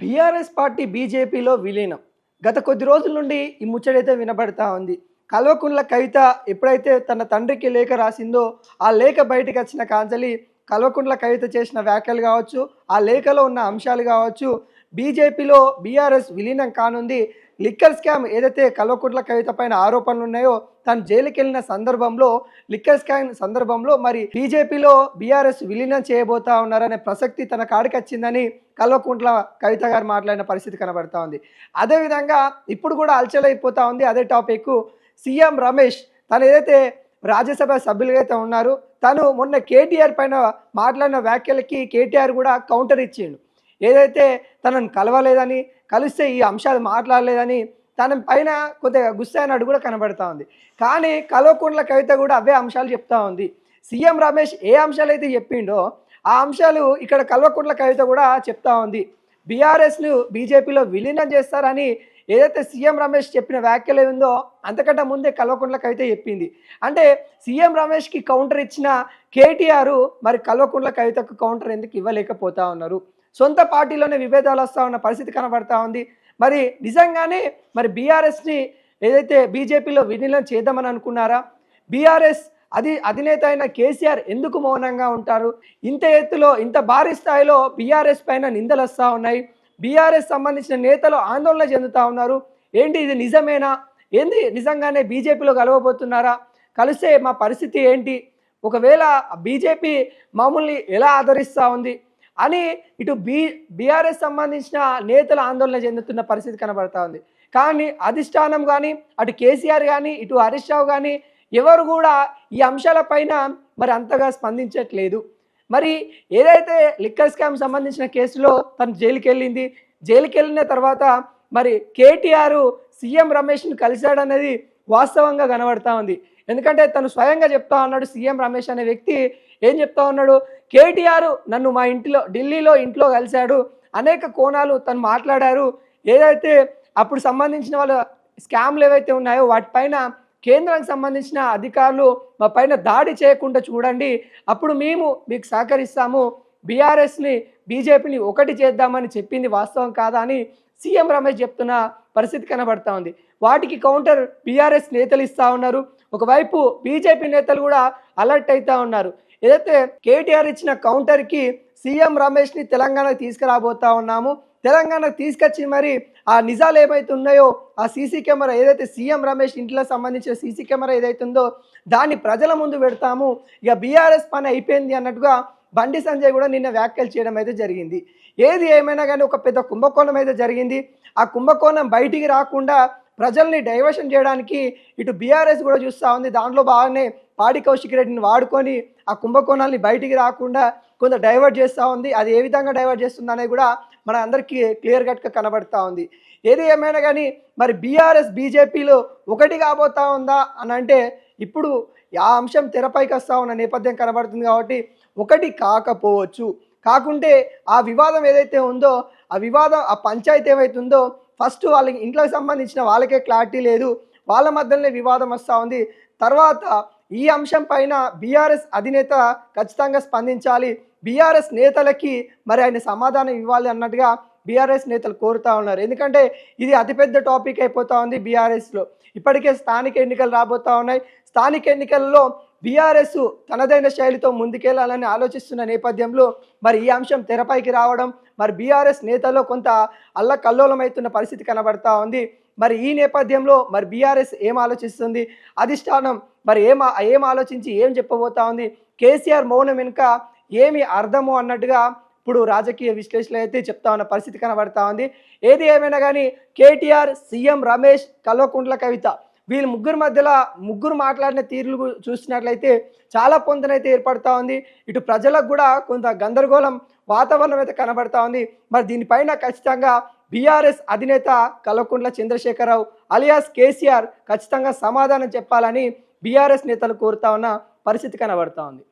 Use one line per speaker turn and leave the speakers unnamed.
BRS party బీజేపీలో విలీనం. గత కొద్ది రోజుల నుండి ఈ ముచ్చటైతే వినబడతా ఉంది. కల్వకుంట్ల కవిత ఎప్పుడైతే తన తండ్రికి లేఖ రాసిందో, ఆ లేఖ బయటకు వచ్చిన కాంచలి కల్వకుంట్ల కవిత చేసిన వ్యాఖ్యలు కావచ్చు, ఆ లేఖలో ఉన్న అంశాలు కావచ్చు, బీజేపీలో బీఆర్ఎస్ విలీనం కానుంది. లిక్కర్ స్కామ్ ఏదైతే కల్వకుంట్ల కవిత పైన ఆరోపణలు ఉన్నాయో, తను జైలుకి వెళ్ళిన సందర్భంలో లిక్కర్ స్కామ్ సందర్భంలో మరి బీజేపీలో బీఆర్ఎస్ విలీనం చేయబోతా ఉన్నారనే ప్రసక్తి తన కాడికి వచ్చిందని కల్వకుంట్ల కవిత గారు మాట్లాడిన పరిస్థితి కనబడతా ఉంది. అదేవిధంగా ఇప్పుడు కూడా అలచలైపోతా ఉంది అదే టాపిక్. సీఎం రమేష్ తను ఏదైతే రాజ్యసభ సభ్యులుగా అయితే ఉన్నారు, తను మొన్న కేటీఆర్ పైన మాట్లాడిన వ్యాఖ్యలకి కేటీఆర్ కూడా కౌంటర్ ఇచ్చిండు. ఏదైతే తనను కలవలేదని, కలిస్తే ఈ అంశాలు మాట్లాడలేదని తన పైన కొద్దిగా గుస్సైనట్టు కూడా కనబడతా ఉంది. కానీ కల్వకుంట్ల కవిత కూడా అవే అంశాలు చెప్తా ఉంది. సీఎం రమేష్ ఏ అంశాలు అయితే చెప్పిండో ఆ అంశాలు ఇక్కడ కల్వకుంట్ల కవిత కూడా చెప్తా ఉంది. బీఆర్ఎస్ను బీజేపీలో విలీనం చేస్తారని ఏదైతే సీఎం రమేష్ చెప్పిన వ్యాఖ్యలు ఏముందో అంతకంటే ముందే కల్వకుంట్ల కవిత చెప్పింది. అంటే సీఎం రమేష్కి కౌంటర్ ఇచ్చిన కేటీఆర్ మరి కల్వకుంట్ల కవితకు కౌంటర్ ఎందుకు ఇవ్వలేకపోతా ఉన్నారు? సొంత పార్టీలోనే విభేదాలు వస్తూ ఉన్న పరిస్థితి కనబడతా ఉంది. మరి నిజంగానే మరి బీఆర్ఎస్ని ఏదైతే బీజేపీలో విలీనం చేద్దామని అనుకున్నారా? బీఆర్ఎస్ అధినేత అయిన కేసీఆర్ ఎందుకు మౌనంగా ఉంటారు? ఇంత ఎత్తులో ఇంత భారీ స్థాయిలో బీఆర్ఎస్ పైన నిందలు వస్తూ ఉన్నాయి. బీఆర్ఎస్ సంబంధించిన నేతలు ఆందోళన చెందుతూ ఉన్నారు. ఏంటి ఇది నిజమేనా? ఏంది నిజంగానే బీజేపీలో కలవబోతున్నారా? కలిస్తే మా పరిస్థితి ఏంటి? ఒకవేళ బీజేపీ మామూల్ని ఎలా ఆదరిస్తూ ఉంది అని ఇటు బీఆర్ఎస్ సంబంధించిన నేతలు ఆందోళన చెందుతున్న పరిస్థితి కనబడతా ఉంది. కానీ అధిష్టానం కానీ, అటు కేసీఆర్ కానీ, ఇటు హరీష్ రావు కానీ ఎవరు కూడా ఈ అంశాలపైన మరి అంతగా స్పందించట్లేదు. మరి ఏదైతే లిక్కర్ స్కామ్ సంబంధించిన కేసులో తను జైలుకి వెళ్ళింది, జైలుకి వెళ్ళిన తర్వాత మరి కేటీఆర్ సీఎం రమేష్ను కలిశాడనేది వాస్తవంగా కనబడతా ఉంది. ఎందుకంటే తను స్వయంగా చెప్తా ఉన్నాడు. సీఎం రమేష్ అనే వ్యక్తి ఏం చెప్తా ఉన్నాడు? కేటీఆర్ నన్ను మా ఢిల్లీలో ఇంట్లో కలిశాడు, అనేక కోణాలు తను మాట్లాడారు. ఏదైతే అప్పుడు సంబంధించిన వాళ్ళ స్కామ్లు ఏవైతే ఉన్నాయో వాటిపైన కేంద్రానికి సంబంధించిన అధికారులు మా పైన దాడి చేయకుండా చూడండి, అప్పుడు మేము మీకు సహకరిస్తాము, బీఆర్ఎస్ని బీజేపీని ఒకటి చేద్దామని చెప్పింది వాస్తవం కాదా అని సీఎం రమేష్ చెప్తున్న పరిస్థితి కనబడతా ఉంది. వాటికి కౌంటర్ బీఆర్ఎస్ నేతలు ఇస్తూ ఉన్నారు. ఒకవైపు బీజేపీ నేతలు కూడా అలర్ట్ అవుతూ ఉన్నారు. ఏదైతే కేటీఆర్ ఇచ్చిన కౌంటర్కి సీఎం రమేష్ని తెలంగాణకు తీసుకురాబోతా ఉన్నాము, తెలంగాణకు తీసుకొచ్చి మరి ఆ నిజాలు ఏవైతే ఉన్నాయో ఆ సీసీ కెమెరా ఏదైతే సీఎం రమేష్ ఇంట్లో సంబంధించిన సీసీ కెమెరా ఏదైతే ఉందో దాన్ని ప్రజల ముందు పెడతాము, ఇక బీఆర్ఎస్ పని అయిపోయింది అన్నట్టుగా బండి సంజయ్ కూడా నిన్న వ్యాఖ్యలు చేయడం అయితే జరిగింది. ఏది ఏమైనా కానీ ఒక పెద్ద కుంభకోణం అయితే జరిగింది. ఆ కుంభకోణం బయటికి రాకుండా ప్రజల్ని డైవర్షన్ చేయడానికి ఇటు బీఆర్ఎస్ కూడా చూస్తూ ఉంది. దాంట్లో బాగానే పాడి కౌశిక్ రెడ్డిని వాడుకొని ఆ కుంభకోణాలని బయటికి రాకుండా కొంత డైవర్ట్ చేస్తూ ఉంది. అది ఏ విధంగా డైవర్ట్ చేస్తుంది అనేది కూడా మన అందరికీ క్లియర్ కట్గా కనబడతా ఉంది. ఏది ఏమైనా కానీ మరి బీఆర్ఎస్ బీజేపీలో ఒకటి కాబోతా ఉందా అని అంటే ఇప్పుడు ఆ అంశం తెరపైకి వస్తూ ఉన్న నేపథ్యం కనబడుతుంది. కాబట్టి ఒకటి కాకపోవచ్చు. కాకుంటే ఆ వివాదం ఏదైతే ఉందో ఆ వివాదం ఆ పంచాయతీ ఏవైతే ఉందో ఫస్ట్ వాళ్ళకి ఇంట్లోకి సంబంధించిన వాళ్ళకే క్లారిటీ లేదు, వాళ్ళ మధ్యలోనే వివాదం వస్తూ ఉంది. తర్వాత ఈ అంశం పైన బీఆర్ఎస్ అధినేత ఖచ్చితంగా స్పందించాలి, బీఆర్ఎస్ నేతలకి మరి ఆయన సమాధానం ఇవ్వాలి అన్నట్టుగా బీఆర్ఎస్ నేతలు కోరుతూ ఉన్నారు. ఎందుకంటే ఇది అతిపెద్ద టాపిక్ అయిపోతూ ఉంది బీఆర్ఎస్లో. ఇప్పటికే స్థానిక ఎన్నికలు రాబోతూ ఉన్నాయి. స్థానిక ఎన్నికల్లో బీఆర్ఎస్ తనదైన శైలితో ముందుకెళ్లాలని ఆలోచిస్తున్న నేపథ్యంలో మరి ఈ అంశం తెరపైకి రావడం మరి బీఆర్ఎస్ నేతల్లో కొంత అల్లకల్లోలమవుతున్న పరిస్థితి కనబడతా ఉంది. మరి ఈ నేపథ్యంలో మరి బీఆర్ఎస్ ఏం ఆలోచిస్తుంది, అధిష్టానం మరి ఏం ఆలోచించి ఏం చెప్పబోతా ఉంది, కేసీఆర్ మౌనం వెనుక ఏమి అర్థము అన్నట్టుగా ఇప్పుడు రాజకీయ విశ్లేషణలు అయితే చెప్తా ఉన్న పరిస్థితి కనబడతా ఉంది. ఏది ఏమైనా కానీ కేటీఆర్, సీఎం రమేష్, కల్వకుంట్ల కవిత వీళ్ళు ముగ్గురు మాట్లాడిన తీరులు చూసినట్లయితే చాలా పొందనైతే ఏర్పడతా ఉంది. ఇటు ప్రజలకు కూడా కొంత గందరగోళం వాతావరణం అయితే కనబడతా ఉంది. మరి దీనిపైన ఖచ్చితంగా బీఆర్ఎస్ అధినేత కల్వకుంట్ల చంద్రశేఖరరావు అలియాస్ కేసీఆర్ ఖచ్చితంగా సమాధానం చెప్పాలని బీఆర్ఎస్ నేతలు కోరుతా ఉన్న పరిస్థితి కనబడతా ఉంది.